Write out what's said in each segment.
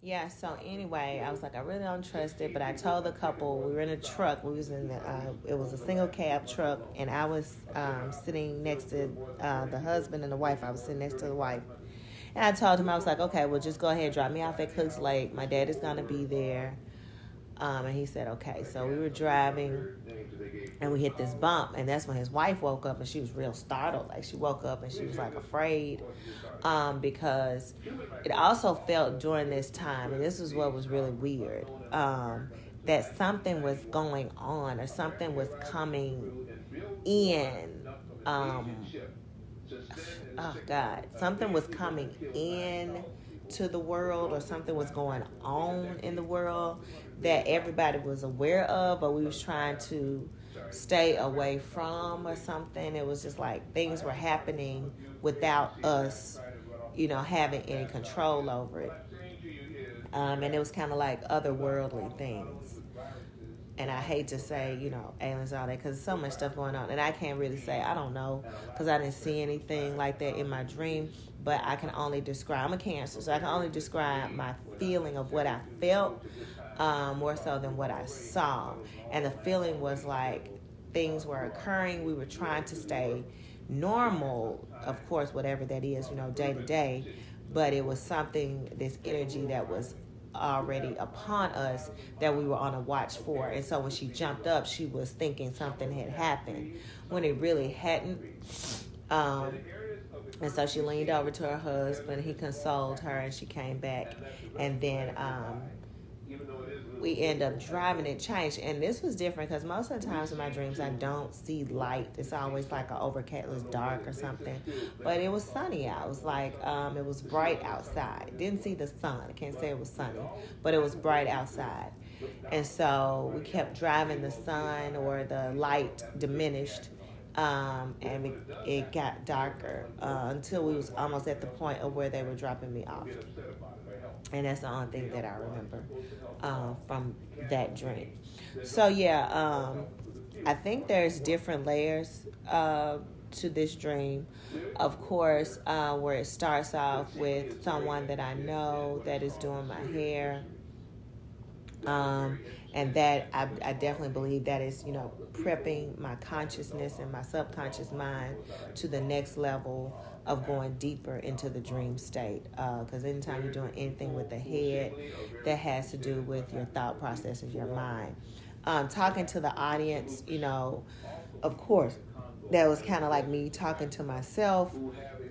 Yeah, so anyway, I was like, I really don't trust it, but I told the couple, we were in a truck, we was in the, it was a single cab truck, and I was sitting next to the husband and the wife. I was sitting next to the wife. And I told him, I was like, okay, well, just go ahead, drop me off at Cooks Lake. My dad is going to be there. And he said, okay. So we were driving, and we hit this bump, and that's when his wife woke up, and she was real startled. Like, she woke up, and she was, like, afraid, because it also felt during this time, and this is what was really weird, that something was going on, or something was coming in. Oh God, something was coming in to the world, or something was going on in the world that everybody was aware of, but we was trying to stay away from, or something. It was just like things were happening without us, having any control over it. And it was kind of like otherworldly things. And I hate to say, aliens and all that, because there's so much stuff going on. And I can't really say, I don't know, because I didn't see anything like that in my dream. But I can only describe, I'm a Cancer, so I can only describe my feeling of what I felt, more so than what I saw. And the feeling was like things were occurring. We were trying to stay normal, of course, whatever that is, day to day. But it was something, this energy that was already upon us that we were on a watch for. And so when she jumped up, she was thinking something had happened when it really hadn't. And so she leaned over to her husband. He consoled her, and she came back. And then we end up driving. It changed, and this was different because most of the times in my dreams I don't see light. It's always like an overcast, it was dark or something. But it was sunny out. It was like it was bright outside. Didn't see the sun. I can't say it was sunny, but it was bright outside. And so we kept driving. The sun or the light diminished, and it got darker until we was almost at the point of where they were dropping me off. And that's the only thing that I remember from that dream. So yeah, I think there's different layers to this dream. Of course, where it starts off with someone that I know that is doing my hair. And that I definitely believe that is, prepping my consciousness and my subconscious mind to the next level of going deeper into the dream state. Because anytime you're doing anything with the head, that has to do with your thought processes, your mind. Talking to the audience, of course, that was kind of like me talking to myself,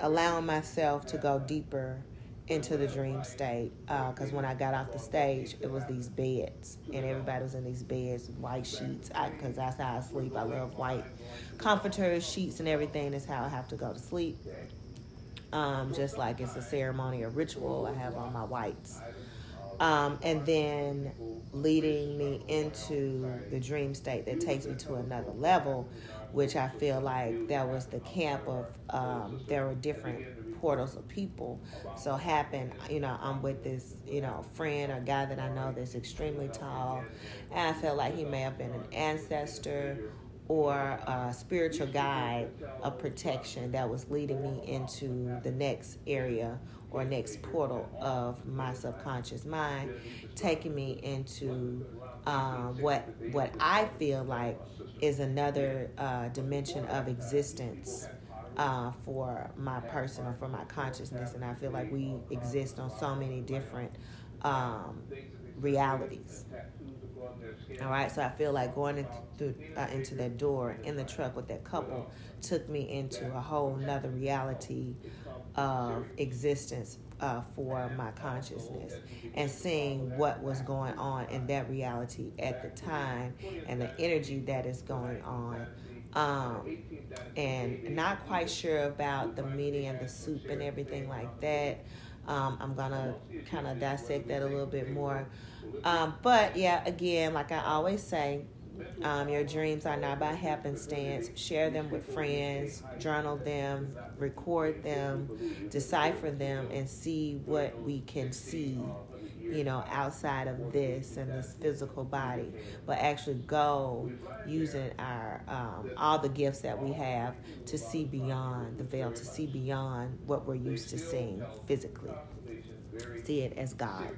allowing myself to go deeper into the dream state, because when I got off the stage, it was these beds, and everybody was in these beds, white sheets, because that's how I sleep. I love white comforters, sheets, and everything. That's how I have to go to sleep. Just like it's a ceremony or ritual, I have on my whites. And then leading me into the dream state that takes me to another level, which I feel like that was the camp of, there were different portals of people. So happened, I'm with this, friend or guy that I know that's extremely tall, and I felt like he may have been an ancestor or a spiritual guide of protection that was leading me into the next area or next portal of my subconscious mind, taking me into what I feel like is another dimension of existence for my person or for my consciousness. And I feel like we exist on so many different realities. All right, so I feel like going into that door in the truck with that couple took me into a whole nother reality of existence for my consciousness, and seeing what was going on in that reality at the time and the energy that is going on. And not quite sure about the meaning and the soup and everything like that. I'm going to kind of dissect that a little bit more. But yeah, again, like I always say, your dreams are not by happenstance. Share them with friends, journal them, record them, decipher them, and see what we can see, outside of this and this physical body. But actually go using our all the gifts that we have to see beyond the veil, to see beyond what we're used to seeing physically. See it as God.